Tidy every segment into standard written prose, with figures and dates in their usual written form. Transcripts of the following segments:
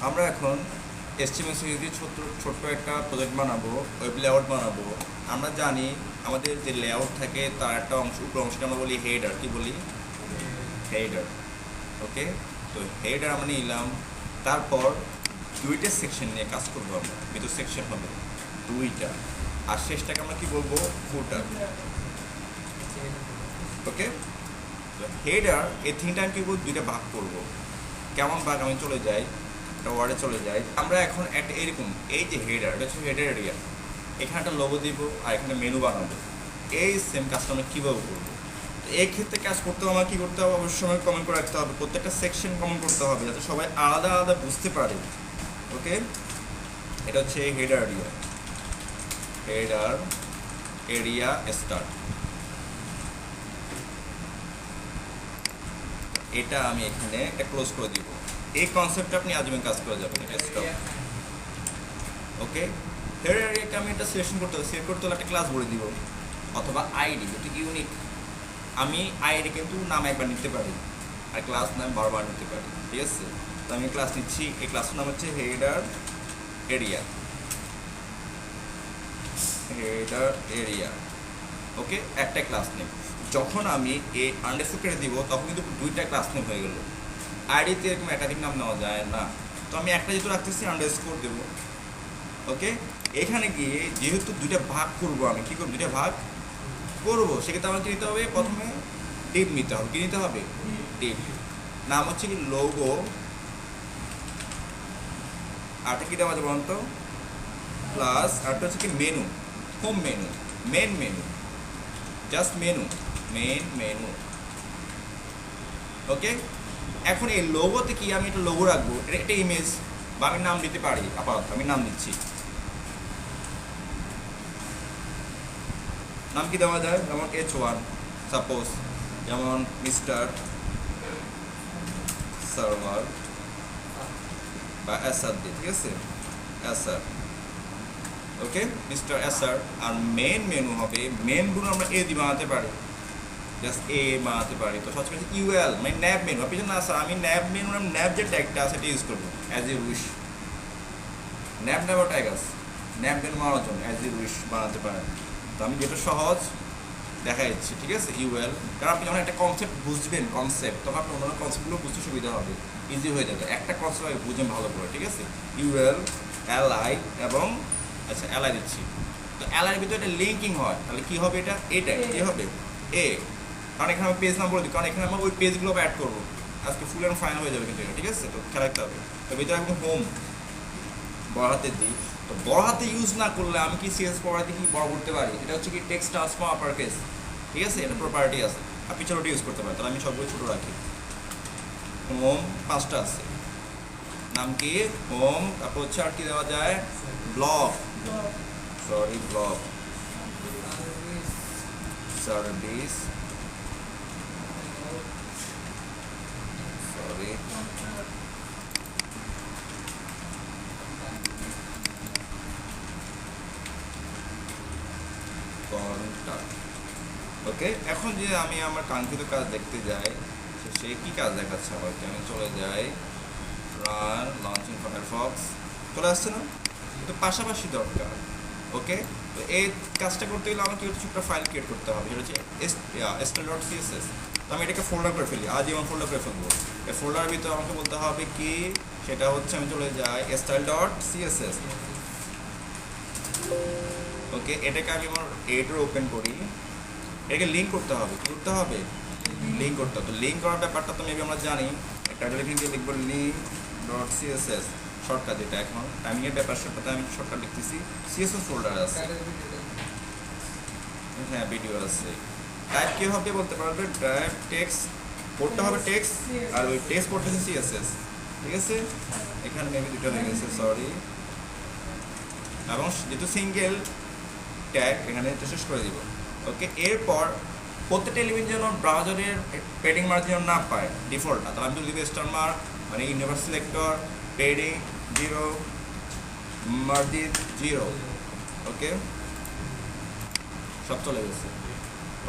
আমরা এখন এসটিএমএল দিয়ে ছোট্ট একটা প্রজেক্ট বানাবো, ওয়েব লেআউট বানাবো। আমরা জানি আমাদের যে লেআউট থাকে তার একটা অংশ, উপর অংশকে আমরা বলি হেডার। কি বলি? হেডার। ওকে, তো হেডার আমরা নিলাম। তারপর দুইটা সেকশন নিয়ে কাজ করবো আমরা, ভিতর সেকশন হবে দুইটা, আর শেষটাকে আমরা কি বলবো? ফুটার। ওকে, তো হেডার এই তিনটা আমি কি বলবো? দুইটা ভাগ করবো। কেমন ভাগ? আমি চলে যাই একটা ওয়ার্ডে, চলে যাই। আমরা এখন একটা এরকম, এই যে হেডার, এটা হচ্ছে হেডার এরিয়া, এখানে একটা লোগো দিব আর এখানে মেনু বানাবো। এই সেম কাজটা আমরা কীভাবে করবো? এই ক্ষেত্রে কাজ করতে হবে, আমার কী করতে হবে? অবশ্যই সময় কমেন্ট করে রাখতে হবে, প্রত্যেকটা সেকশন কমেন্ট করতে হবে যাতে সবাই আলাদা আলাদা বুঝতে পারে। ওকে, এটা হচ্ছে header area, header area start. এটা আমি এখানে একটা ক্লোজ করে দিব। এই কনসেপ্টটা আপনি আজীবন কাজ করে যাবেন। এটা স্টপ। ওকে, হেডার এরিয়াকে আমি এটা সিলেকশন করতে হবে, সিলেক্ট করতে হলে একটা ক্লাস বলে দিব, অথবা আইডি, যেটি ইউনিক। আমি আইডি কিন্তু নাম একবার নিতে পারি আর ক্লাস নাম বারবার নিতে পারি। ঠিক আছে, তো আমি ক্লাস নিচ্ছি। এই ক্লাসের নাম হচ্ছে হেডার এরিয়া, হেডার এরিয়া। ওকে, একটা ক্লাস নেম। যখন আমি এই আন্ডারস্কোর কেটে দিব তখন কিন্তু দুইটা ক্লাস নেম হয়ে গেল। আইডিতে এরকম একাধিক নাম নেওয়া যায় না, তো আমি একটা যেহেতু রাখতেছি আন্ডারস্কোর দেবো। ওকে, এখানে গিয়ে যেহেতু দুইটা ভাগ করবো, আমি কী করবো? দুইটা ভাগ করবো, সেক্ষেত্রে আমার কী নিতে হবে? প্রথমে ডিপ নিতে হবে। কী নিতে হবে? ডিপ। নাম হচ্ছে কি লোগো, আরটা কী দেওয়া যাবে বলুন তো? প্লাস আরটা হচ্ছে কি menu, home menu, main menu, just menu, main menu. Okay, এখন এই লোগোতে কি আমি একটা লোগো রাখবো, এটা একটা ইমেজ, বা আমি নাম দিতে পারি। আপাতত আমি নাম দিচ্ছি। নাম কি দেওয়া যায়? যেমন H1 সাপোজ, যেমন মিস্টার সার্ভার বা এসআর দিয়ে। ঠিক আছে, এসআর। ওকে, মিস্টার এসআর। আর মেন মেনু হবে, মেন গুলো আমরা এ দিয়ে বানাতে পারি, জাস্ট এ বানাতে পারি। তো সবচেয়ে ইউএল মানে ন্যাব মেনু। আপনি না স্যার আমি ন্যাব মেনু, ন্যাব যে ট্যাগটা আছে সেটা ইউজ করবো, অ্যাজ এ উইশ। ন্যাব ন্যাবও ট্যাগ আছে, ন্যাব মেনু বানানোর জন্য অ্যাজ এ উইশ বানাতে পারেন। তো আমি যেটা সহজ দেখা যাচ্ছে। ঠিক আছে, ইউএল। কারণ আপনি যখন একটা কনসেপ্ট বুঝবেন, কনসেপ্ট, তখন আপনি অন্যান্য কনসেপ্টগুলো বুঝতে সুবিধা হবে, ইজি হয়ে যাবে। একটা কনসেপ্ট বুঝেন ভালো করে। ঠিক আছে, ইউএল, এলআই এবং আচ্ছা এলআই দিচ্ছি। তো এলআইয়ের ভিতরে একটা লিঙ্কিং হয়, তাহলে কী হবে? এটা এটা কী হবে? এ। কারণ এখানে আমি পেজ নাম বলে দিই, কারণ এখানে আমরা ওই পেজগুলো অ্যাড করবো। আজকে ফুল অ্যান্ড ফাইনাল হয়ে যাবে কিন্তু এটা। ঠিক আছে, তো খেয়াল রাখতে হবে। তো ভিতরে একদম হোম বড় হাতে দিই। তো বড় হাতে ইউজ না করলে আমি কি সিএস বড় হাতে কি বড় করতে পারি? এটা হচ্ছে কি টেক্সট ট্রান্সফর্ম আপার কেস। ঠিক আছে, এটা প্রপার্টি আছে, আপনি ছোটো ইউজ করতে পারেন। তাহলে আমি সবগুলো ছোটো রাখি। হোম 5টা আছে, নাম কি? হোম। তারপর হচ্ছে আর কি দেওয়া যায়? Blog, sorry blog, service, sorry contact. Okay, এখন যে আমি আমার কাঙ্ক্ষিত কাজ দেখতে যাই, সে কী কাজ দেখাচ্ছে আমাকে? আমি চলে যাই রান লঞ্চিং ফায়ারফক্স, চলে আসছে না? তো পাশাপাশি দরকার। ওকে, তো এই কাজটা করতে গেলে আমাকে হচ্ছে একটা ফাইল ক্রিয়েট করতে হবে, সেটা হচ্ছে style.css। তো আমি এটাকে ফোল্ডার করে ফেলি, আজীবন ফোল্ডার করে ফেলবো। এই ফোল্ডারের ভিতরে আমাকে বলতে হবে কি? সেটা হচ্ছে আমি চলে যাই style.css। ওকে, এটাকে আমি আমার এডিটর ওপেন করি। এটাকে লিঙ্ক করতে হবে। কী করতে হবে? লিঙ্ক করতে হবে। তো লিঙ্ক করার ব্যাপারটা তো মেবি আমরা জানি। টাইটেল লিখে লিখবো link.css, শর্টকাট। যেটা এখন টাইমিংয়ের ব্যাপার, সেটাতে আমি শর্টকাট লিখতেছি। সিএসএস ফোল্ডার আছে, হ্যাঁ ভিডিও আছে। টাইপ কী হবে বলতে পারবে? টাইপ টেক্সট পড়তে হবে, টেক্সট, আর ওই টেক্সট পড়তেছে সিএসএস। ঠিক আছে, এখানে মেবি দুটো হয়ে গেছে, সরি। এবং যেহেতু সিঙ্গেল ট্যাগ এখানে শেষ করে দিব। ওকে, এরপর প্রত্যেকটা এলিমেন্ট যেন ব্রাউজারের পেডিং মার্জিন যেন না পায় ডিফল্ট। তাহলে আমি যদি স্টার মার্ক মানে ইউনিভার্স সিলেক্টর, পেডিং 0, মার্জিন 0। ওকে, সব চলে গেছে।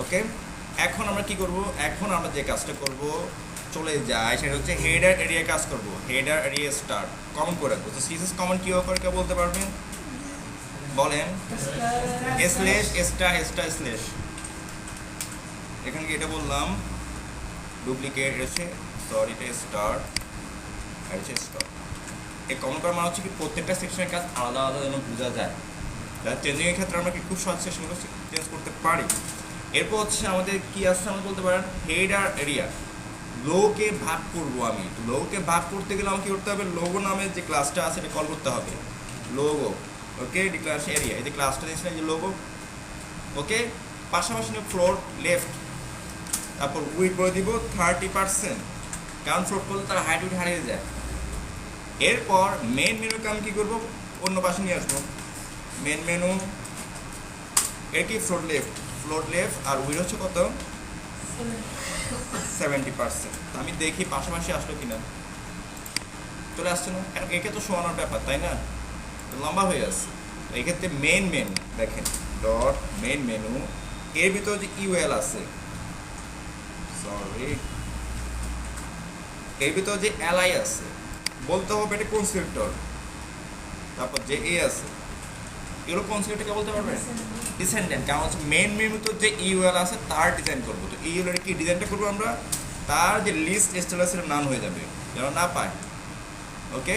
ওকে, এখন আমরা কি করব? এখন আমরা যে কাজটা করব, চলে যায় সেটা হচ্ছে হেডার এরিয়া কাজ করব, হেডার এরিয়া স্টার কমন করে রাখবো। তো সিএসএস কমন কীভাবে করে কেউ বলতে পারবেন বলেন? স্ল্যাশ স্টার স্টার স্ল্যাশ, এখানে কি এটা বললাম ডুপ্লিকেট, এটা হচ্ছে সরি এটা স্টার আর হচ্ছে স্টার। এই কমন করার মানে হচ্ছে কি প্রত্যেকটা সেকশনের কাজ আলাদা আলাদা যেন বোঝা যায়, চেঞ্জিংয়ের ক্ষেত্রে আমরা কি খুব সহজ সেকশনগুলো চেঞ্জ করতে পারি। এরপর হচ্ছে আমাদের কি আসছে আমরা বলতে পারেন হেডার এরিয়া, লোগোকে ভাগ করব আমি। তো লোগোকে ভাগ করতে গেলে আমাকে কী করতে হবে, লোগো নামে যে ক্লাসটা আছে এটা কল করতে হবে, লোগো। ওকে, ক্লাস এরিয়া, এই যে ক্লাসটা দিয়েছিলাম যে লোগো। ওকে, পাশাপাশি ফ্লোর লেফট, তারপর উইথ বলে দিব 30%, কারণ ফ্লোট করলে তার হাইট উইথ হারিয়ে যায়। এরপর মেন মেনুকে আমি কী করবো, অন্য পাশে নিয়ে আসবো। মেন মেনু এর কি ফ্লোট লেফট আর উইথ হচ্ছে কত 70%। আমি দেখি পাশাপাশি আসলো কিনা, চলে আসছে না। এখন একে তো শোয়ানোর ব্যাপার তাই না, লম্বা হয়ে আসছে। এই ক্ষেত্রে মেন মেনু দেখেন ডট মেন মেনু, এর ভিতরে যে ইউএল আছে, সরি এর ভিতরে যে এলআই আছে বলতে হবে এটা কোন সেক্টর, তারপর যে এ আছে এগুলো কোন সেক্টরকে বলতে পারবেন ডিসেন্ডেন্ট, কারণ হচ্ছে মেন মেনু তো যে ইউএল আছে তার ডিজাইন করবো। তো ইউএল এর কি ডিজাইনটা করবো আমরা, তার যে লিস্ট স্টেটাসের নাম হয়ে যাবে যেন না পায়। ওকে,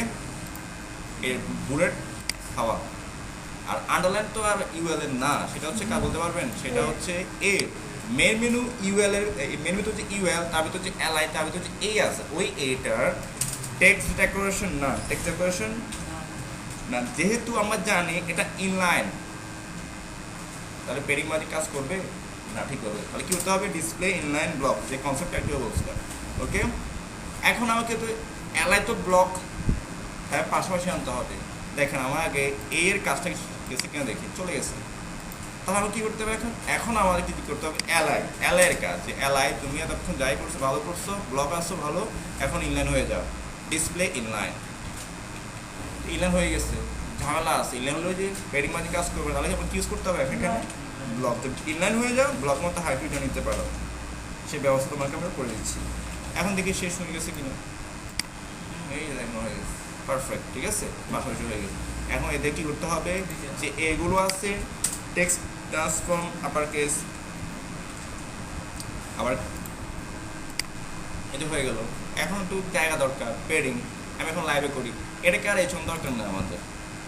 এর বুলেট খাওয়া আর আন্ডারলাইন তো আর ইউএল এর না, সেটা হচ্ছে কার বলতে পারবেন, সেটা হচ্ছে এ। মেন মেনু ইউএল এর মেন মেনু যে ইউএল, তার ভিতর যে এলআই, তার ভিতর যে এ আছে, ওই এটার টেক্সট ডেকোরেশন না, টেক্সট ডেকোরেশন না, যেহেতু আমরা জানি এটা ইনলাইন, তাহলে পেরিং মাঝে কাজ করবে না, ঠিক হবে। তাহলে কী করতে হবে, ডিসপ্লে ইনলাইন ব্লক, যে কনসেপ্ট একটু বলছিলাম। ওকে, এখন আমাকে তো এলআই তো ব্লক হ্যাঁ পাশাপাশি আনতে হবে। দেখেন আমার আগে এর কাজটা গেছে কিনা দেখি, চলে গেছে। তাহলে আমি কী করতে হবে এখন আমাদের কী করতে হবে, এলআই এর কাজ, যে এলআই তুমি এতক্ষণ যাই করছো ভালো করছো, ব্লক আসছো ভালো, এখন ইনলাইন হয়ে যাও, ডিসপ্লে ইনলাইন হয়ে গেছে। ঝামেলা আছে ইনলাইন হলে যে পেরিং মাঝে কাজ করবে, তাহলে এখন কি ইউজ করতে হবে এখানে ব্লক, ইনলাইন হয়ে যাও, ব্লক মতো হাইব্রিড নিতে পারো, সেই ব্যবস্থা তোমাকে আমরা করে দিচ্ছি। এখন দেখি শেষ হয়ে গেছে কিনা, এই দেখো হয়ে গেছে, পারফেক্ট, ঠিক আছে, পাশাপাশি হয়ে গেছে। এখন এদের কী করতে হবে, যে এগুলো আছে টেক্সট ট্রান্সফর্ম আপার কেস, আবার এটা হয়ে গেল। এখন একটু জায়গা দরকার, পেরিং আমি এখন লাইভে করি, এটাকে আর এইসব দরকার নেই আমাদের,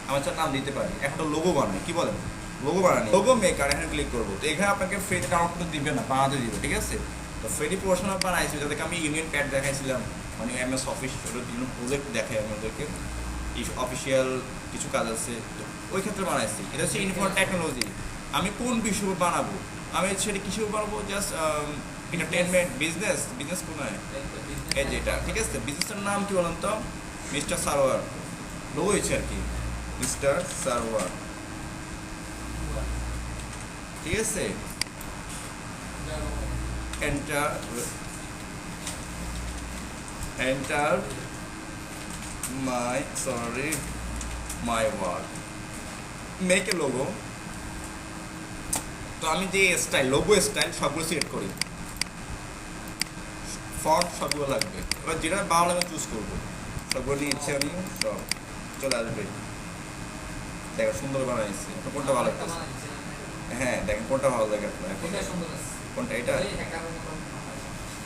আমার চার নাম দিতে পারি। এখন একটা লোগো বানাই, কি বলেন লোগো বানানি, লোগো মেকার এখানে ক্লিক করবো। তো এখানে আপনাকে ফ্রিতে ডাউনলোড করতে দিবে না, বানাতে দিবে, ঠিক আছে। তো ফ্রিডি পোর্শন বানাইছি, যাদেরকে আমি ইউনিয়ন প্যাড দেখাইছিলাম, মানে এমএস অফিস বিভিন্ন প্রজেক্ট দেখাই আমি ওদেরকে, অফিসিয়াল কিছু কাজ আছে, তো ওই ক্ষেত্রে বানাইছি। এটা হচ্ছে ইনফর্ম টেকনোলজি। আমি কোন বিষয় বানাবো, আমি সেটা কিছু বানাবো জাস্ট এন্টারটেনমেন্ট বিজনেস কোনায় এই যেটা, ঠিক আছে। বিজনেসটার নাম কি বলেন তো, মিস্টার সারোয়ার, লোগো হয়েছে আর কি, মিস্টার সারোয়ার, ঠিক আছে। Enter my work, make a logo. তো আমি যে স্টাইল, লোগো স্টাইল সবগুলো সিলেক্ট করি, ফন্ট সবগুলো লাগবে। এবার যেটা ভালো লাগে চুজ করবো, সবগুলো নিয়েছি আমি, সব চলে আসবে। দেখো সুন্দর বানাইছি, কোনটা ভালো লাগতেছে, হ্যাঁ দেখেন কোনটা ভালো লাগে আপনার, কোনটা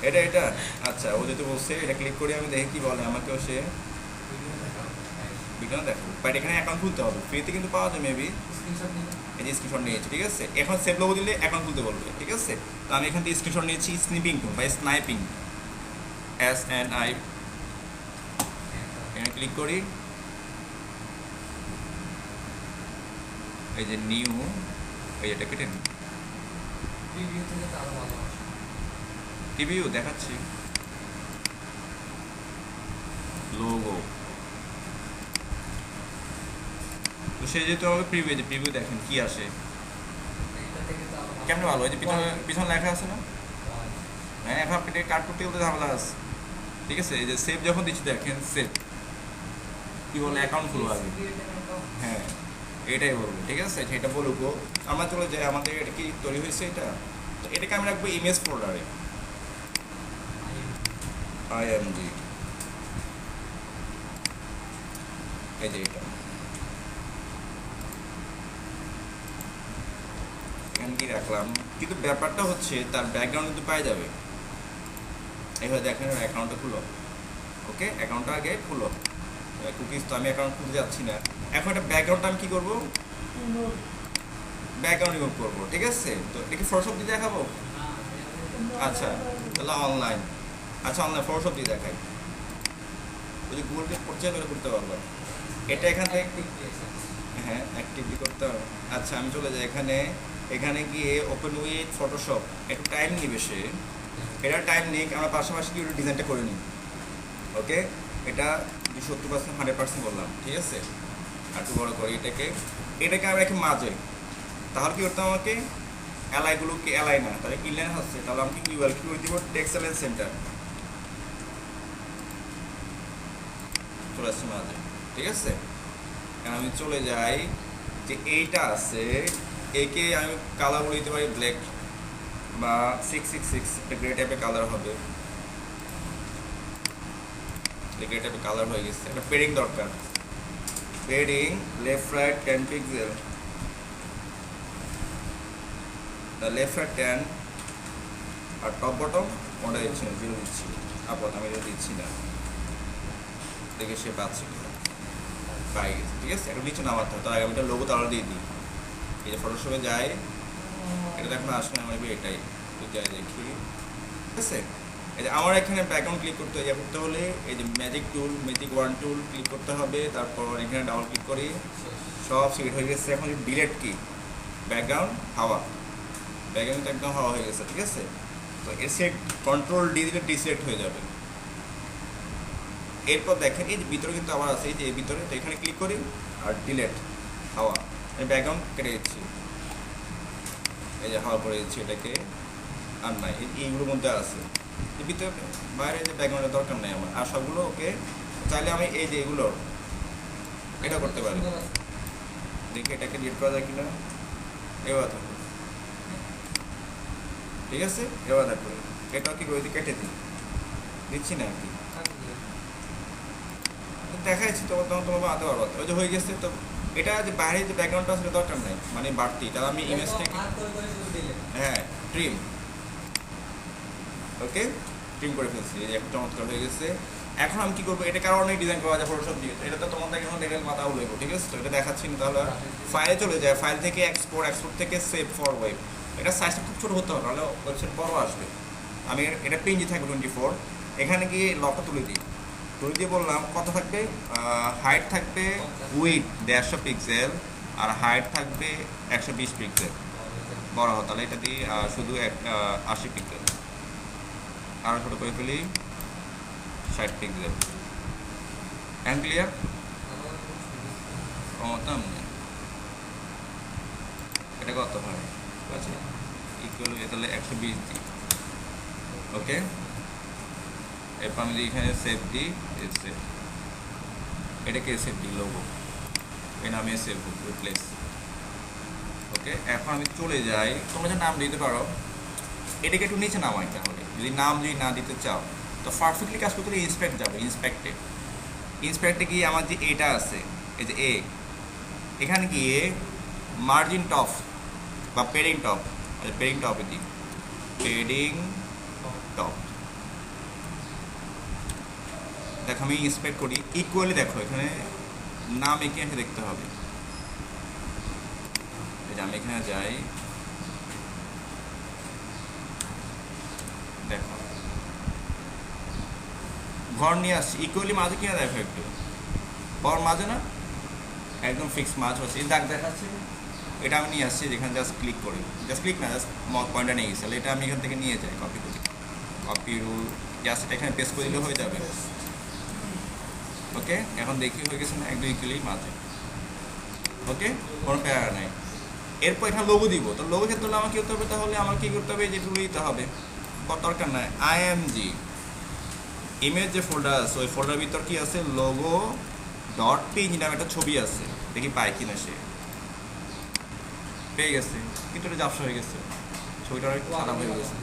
এটা আচ্ছা, ও যেহেতু বলছে এটা ক্লিক করি, আমি দেখি কি বলে আমাকেও সে বিজ্ঞান দেখো। বাট এখানে অ্যাকাউন্ট খুলতে হবে, ফ্রিতে কিন্তু পাওয়া যায় মেবি, এই যে স্ক্রিনশট নিয়েছি, ঠিক আছে। এখন সেভ লোগো দিলে অ্যাকাউন্ট খুলতে বলবে, ঠিক আছে। তো আমি এখান থেকে স্ক্রিনশট নিয়েছি, স্নিপিং টুল বা স্নাইপিং, SNI, এখানে ক্লিক করি, এই যে নিউ, এই এটা কেটে টিভিও দেখাচ্ছি লোগো। তো সে যেহেতু আমাকে প্রিভিউ দেখেন কি আসে, কেমন ভালো, এই যে পিছনে লেখা আছে না, হ্যাঁ এখন আপনি কাট করতে গেলে ঝামেলা আছে, ঠিক আছে। এই যে সেভ যখন দিচ্ছি দেখেন, সেভ কি বলে অ্যাকাউন্ট খুলবো আগে, হ্যাঁ এটাই বলবো, ঠিক আছে। সেটা বলবো আমরা চলে যাই, আমাদের এটা কি তৈরি হয়েছে এটা, তো এটাকে আমি রাখবো ইমেজ ফোল্ডারে, IMG, এই যে এটা এখানে কি রাখলাম, কিন্তু ব্যাপারটা হচ্ছে তার ব্যাকগ্রাউন্ড কিন্তু পাই যাবে। এইভাবে দেখেন অ্যাকাউন্টটা খুলো, ওকে অ্যাকাউন্টটা আগে খুলো, কুকিজ তো আমি অ্যাকাউন্ট খুলতে যাচ্ছি না। এখন একটা ব্যাকগ্রাউন্ডটা আমি কী করবো, ব্যাকগ্রাউন্ড রিমুভ করবো, ঠিক আছে। তো এটা ফটোশপ দিয়ে দেখাবো, আচ্ছা তাহলে অনলাইন, আচ্ছা অনলাইন ফটোশপ দিয়ে দেখাই, যদি গুগল পে পরিচয় করে করতে পারবো এটা এখান থেকে, হ্যাঁ অ্যাক্টিভলি করতে হবে। আচ্ছা আমি চলে যাই এখানে, এখানে গিয়ে ওপেন উইথ ফটোশপ, একটু টাইম নিবে সে, এটা টাইম নিক, আমরা পাশাপাশি কি ডিজাইনটা করে নিই, ওকে এটা 70% 100% বললাম, ঠিক আছে। আর একটু বড় করি এটাকে, এটাকে আমরা একটু মাঝে, তাহলে কি করতে আমাকে এলাইগুলোকে এলাই না, তাহলে ইনলাইন হচ্ছে, তাহলে আমি কি ইউএল কি করে দিব, টেক্সট অ্যালাইন সেন্টার চলে আসছে মাঝে, ঠিক আছে। কারণ আমি চলে যাই যে এইটা আছে, একে আমি কালার বলে দিতে পারি ব্ল্যাক বা 666, একটা গ্রে টাইপের কালার হবে, গ্রে টাইপের কালার হয়ে গেছে। একটা পেডিং দরকার, padding left right 10 pixel, left right 10, আর টপ বটম কোনটা দিচ্ছি না, 0 দিচ্ছি, আপাতত আমি এটা দিচ্ছি না, দেখে সে পাচ্ছে পাই গেছে, ঠিক আছে। এখন নিচে নামাতে হবে, তার আগে আমি একটা লোগো তাহলে দিয়ে দিই, এই যে ফটোশপে যাই, এটা এখন আসলে আমার এটাই যাই দেখি, ঠিক আছে। এই যে আমার এখানে ব্যাকগ্রাউন্ড ক্লিক করতে করতে হলে এই যে ম্যাজিক টুল, ম্যাজিক ওয়ান টুল ক্লিক করতে হবে, তারপর এখানে ডাবল ক্লিক করি, সব সিলেক্ট হয়ে গেছে। এখন ডিলেট কি, ব্যাকগ্রাউন্ড হাওয়া, ব্যাকগ্রাউন্ড একদম হাওয়া হয়ে গেছে, ঠিক আছে। তো এর সেট কন্ট্রোল ডি দিলে ডিসিলেক্ট হয়ে যাবে। এরপর দেখেন এই যে ভিতরে কিন্তু আবার আছে, এই যে ভিতরে, তো এখানে ক্লিক করি আর ডিলেট হাওয়া, এই ব্যাকগ্রাউন্ড কেটে দিচ্ছি, এই যে হাওয়া করে দিচ্ছি, এটাকে আর নাই, এইগুলোর মধ্যে আছে এর ভিতরে, বাইরে যে ব্যাকগ্রাউন্ডের দরকার নেই আমার, আর সবগুলো ওকে। চাইলে আমি এই যে এগুলো এটা করতে পারি, দেখি এটাকে ডিলিট করা যায় কিনা, এবার থাকবে, ঠিক আছে এবার থাকবে, এটা কি করে কেটে দিচ্ছি না আর কি, দেখাচ্ছি তো তোমার আদৌ পারবো, ওই যে হয়ে গেছে। তো এটা যে বাইরে যে ব্যাকগ্রাউন্ডটা আসলে দরকার নেই, মানে বাড়তি, তাহলে আমি ইমেজটাকে, হ্যাঁ ট্রিম, ওকে ট্রিম করে ফেলছি, এই যে একটা চমৎকার হয়ে গেছে। এখন আমি কি করবো, এটা কারণে ডিজাইন করা যায় ফটোশপ দিয়ে, এটা তো তোমাদের এখন লেভেল মাথা উঠবো, ঠিক আছে। তো এটা দেখাচ্ছি না, তাহলে ফাইলে চলে যায়, ফাইল থেকে এক্সপোর্ট থেকে সেভ ফর ওয়েব, এটা সাইজটা খুব ছোটো হতে হবে, নাহলে ওয়েবসাইট বড় আসবে। আমি এটা পিএনজি থাকবে 24, এখানে গিয়ে লকটা তুলে দিই, তুলে দিয়ে বললাম কত থাকবে, হাইট থাকবে উইথ 150 পিক্সেল, আর হাইট থাকবে 120 পিক্সেল, বড় হয়, তাহলে এটা দিয়ে শুধু 80 পিক্সেল, আরও ছোটো করে ফেলি 60 পিক্সেল, হ্যান্ড ক্লিয়ার কমাতাম না, এটা কত হয়, ঠিক আছে ইকুয়াল, তাহলে 120 দিই, ওকে। এরপর আমি এখানে সেভ দিই, সেভ, এটাকে সেভ দিই লোগো, এই নামে সেভ রিপ্লেস, ওকে। এখন আমি চলে যাই, তোমরা যে নাম দিতে পারো, এটাকে একটু নিচে নামাই, তাহলে যদি নাম যদি না দিতে চাও তো পারফেক্টলি কাজ করতে হলে ইন্সপেক্ট যাবে, ইন্সপেক্টে গিয়ে আমার যে এটা আছে, এই যে এখানে গিয়ে মার্জিন টপ বা পেডিং টপ, পেডিং টপে দিই, পেডিং টপ, দেখো আমি ইন্সপেক্ট করি ইকুয়ালি, দেখো এখানে নাম এঁকে এসে দেখতে হবে, আমি এখানে যাই, দেখো ঘর নিয়ে আসছি ইকুয়ালি মাঝে কিনা, দেখো একটু বর মাঝে না, একদম ফিক্স মাঝ হচ্ছে, এই দাগ দেখাচ্ছে, এটা আমি নিয়ে আসছি, যেখানে জাস্ট ক্লিক করি, জাস্ট ক্লিক না, জাস্ট পয়েন্টটা নিয়ে গেছি, এটা আমি এখান থেকে নিয়ে যাই, কপি করি, কপি রুল, জাস্ট এটা এখানে পেস্ট করে দিলে হয়ে যাবে, ওকে। এখন দেখি হয়ে গেছে না, একদম ইকুয়ালি মাঝে, ওকে কোনো প্যারা নাই। এরপর এখানে লোগো দিব, তো লোগো ক্ষেত্রে আমার কী করতে হবে, তাহলে আমার কী করতে হবে, যেটুকু দিতে হবে, দরকার নাই IMG ইমেজ যে ফোল্ডার আছে, ওই ফোল্ডার ভিতর কি আছে, লোগো ডট পিএনজি নামে একটা ছবি আছে, দেখি পাই কিনা, সে পেয়ে গেছে, কিন্তু এটা ঝাপসা হয়ে গেছে, ছবিটা অনেক খারাপ হয়ে গেছে,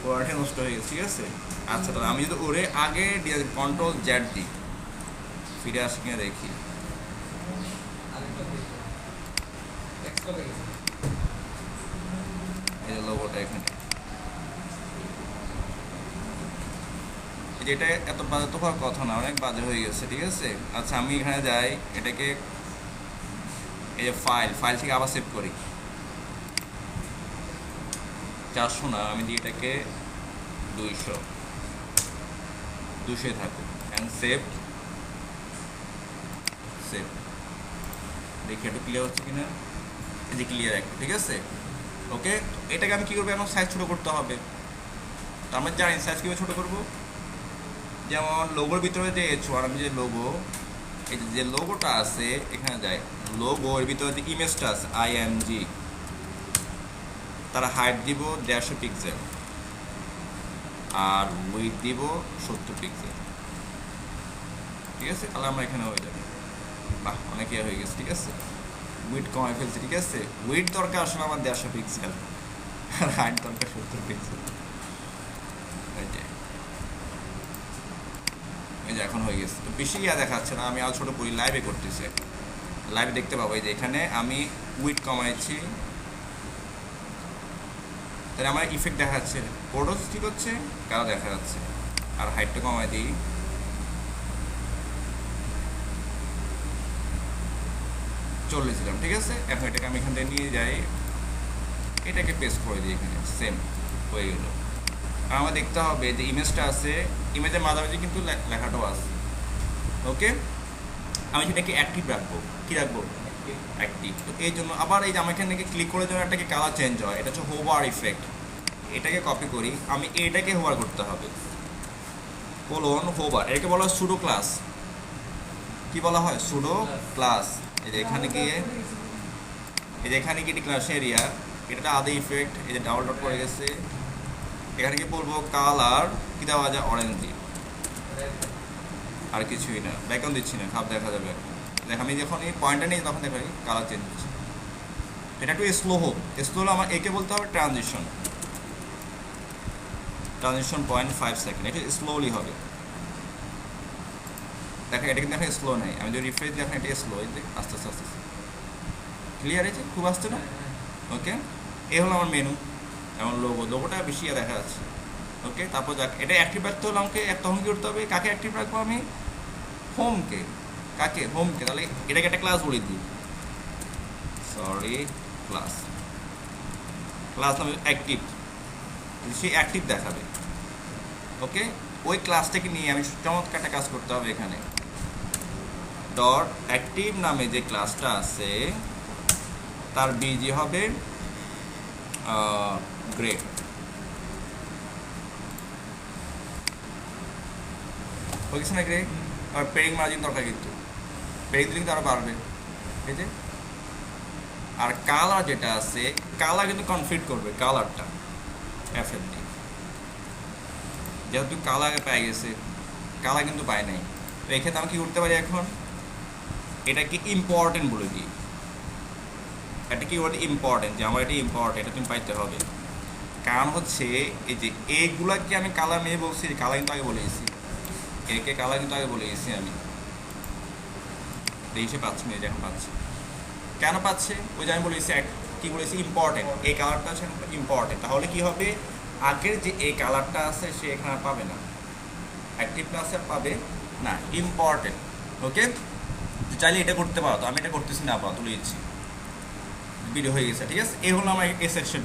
কোয়ালিটি নষ্ট হয়ে গেছে, ঠিক আছে। আচ্ছা, তাহলে আমি যদি ওরে আগে কন্ট্রোল জেড দিই, ফিরে আসি কিনা দেখি। এই যে লোগোটা এখানে, এটা এত বাজে তো হওয়ার কথা না, অনেক বাজে হয়ে গেছে, ঠিক আছে। আচ্ছা আমি এখানে যাই, এটাকে এই যে ফাইল থেকে আবার সেভ করি, 400 না, আমি দিই এটাকে 200 থাকুক, অ্যান্ড সেভ দেখি একটু ক্লিয়ার হচ্ছে কিনা। এই যে ক্লিয়ার একটু, ঠিক আছে। ওকে, এটাকে আমি কী করবো, এখন সাইজ ছোটো করতে হবে। তো আমরা জানি সাইজ কীভাবে ছোটো করবো, যেমন লোগোর ভিতরে যে H1, আমি যে লোগো, এই যে লোগোটা আছে এখানে যায়, লোগোর ভিতরে যে ইমেজটা আছে IMG, তার হাইট দিব 150 পিক্সেল আর উইথ দিব 70 পিক্সেল, ঠিক আছে। তাহলে আমরা এখানে হয়ে যাবে, বাহ অনেক ইয়ে হয়ে গেছে, ঠিক আছে। উইথ কমাই ফেলছে, ঠিক আছে। উইথ দরকার আসলে আমার 150 পিক্সেল আর হাইট দরকার 70 পিক্সেল। এই যে এখন হয়ে গেছে, তো বেশি দেখাচ্ছে না, আমি আরও ছোটো করি, লাইভে করতেছি, লাইভে দেখতে পাবো। এই যে এখানে আমি উইথ কমাইছি, তাহলে আমার ইফেক্ট দেখাচ্ছে, কোডও ঠিক হচ্ছে, কারো দেখা যাচ্ছে। আর হাইটটা কমাই দিই, চলেছিলাম, ঠিক আছে। এখন এটাকে আমি এখান থেকে নিয়ে যাই, এটাকে পেস্ট করে দিই এখানে, সেম হয়ে গেল। আর আমার দেখতে হবে যে ইমেজটা আছে, ইমেজের মাঝামাঝি কিন্তু লেখাটাও আছে। ওকে, আমি সেটাকে অ্যাক্টিভ রাখবো, কী রাখবো, অ্যাক্টিভ। তো এই জন্য আবার এই যে আমার এখানে ক্লিক করে জন্য এটাকে কালার চেঞ্জ হয়, এটা হচ্ছে হোভার ইফেক্ট। এটাকে কপি করি, আমি এটাকে হোভার করতে হবে, কোলন হোভার, এটাকে বলা হয় সুডো ক্লাস। কি বলা হয়, সুডো ক্লাস। এই যে এখানে গিয়ে, এই যে এখানে গিয়ে ক্লাস এরিয়া, এটা আদে ইফেক্ট, এই যে ডাবল ডট পড়ে গেছে, এখানে কি বলবো, কালার কি দেওয়া যায়, অরেঞ্জ দিয়ে, আর কিছুই না, ব্যাকগ্রাউন্ড দিচ্ছি না, খাপ দেখা যাবে। দেখ আমি যখন এই পয়েন্টটা নিই তখন দেখাই কালার চেঞ্জ হচ্ছে। এটা একটু স্লো হোক, স্লো হলে আমার একে বলতে হবে ট্রানজিশন 0.5 সেকেন্ড, এটা স্লোলি হবে। দেখেন এটা কিন্তু এখন স্লো নাই, আমি যদি রিফ্রেশ দেখেন এটা স্লো, এই যে আস্তে আস্তে আস্তে ক্লিয়ার হয়েছে, খুব আসছে না। ওকে, এই হলো আমার মেনু, এমন লোগোটা বেশি দেখা যাচ্ছে। ওকে, তারপর যাক এটা অ্যাক্টিভ রাখতে হলে আমাকে তখন কী করতে হবে, কাকে অ্যাক্টিভ রাখবো আমি, হোমকে। কাকে, হোমকে। তাহলে এটাকে একটা ক্লাস বলে দিই, ক্লাস নামে অ্যাক্টিভ, সে অ্যাক্টিভ দেখাবে। ওকে, ওই ক্লাসটাকে নিয়ে আমি চমৎকার একটা কাজ করতে হবে, এখানে ডট অ্যাক্টিভ নামে যে ক্লাসটা আছে তার বিজি হবে গ্রে। হয়েছে না গ্রে? আর পেরিং মার্জিন দরকার, কিন্তু পেরিং দিলে কিন্তু আরও বাড়বে, ঠিক আছে। আর কালার যেটা আছে, কালার কিন্তু কনফিগ করবে কালারটা এফএফ দিয়ে, যেহেতু কালার পেয়ে গেছে, কালার কিন্তু পায় নাই। তো এক্ষেত্রে আমি কী করতে পারি, এখন এটাকে ইম্পর্টেন্ট বলে দিই, এটা কি বলে ইম্পর্টেন্ট, যে আমার এটা ইম্পর্টেন্ট, এটা তুমি পাইতে হবে। কারণ হচ্ছে এই যে এইগুলাকে আমি কালার নিয়ে বলছি, কালার কিন্তু আগে বলে গেছি, একে কালার কিন্তু আগে বলে গেছি আমি, দেখে পাচ্ছি না, এখন পাচ্ছি। কেন পাচ্ছে, ওই যে আমি বলেছি কী বলেছি, ইম্পর্টেন্ট, এই কালারটা আছে ইম্পর্টেন্ট। তাহলে কি হবে, আগের যে এই কালারটা আছে সে এখানে পাবে না, অ্যাক্টিভ ক্লাসে পাবে না, ইম্পর্টেন্ট। ওকে, চাইলে এটা করতে পারো, তো আমি এটা করতেছি না, তুলে দিচ্ছি, ভিডিও হয়ে গেছে, ঠিক আছে। এই হলো আমার এই সেকশন।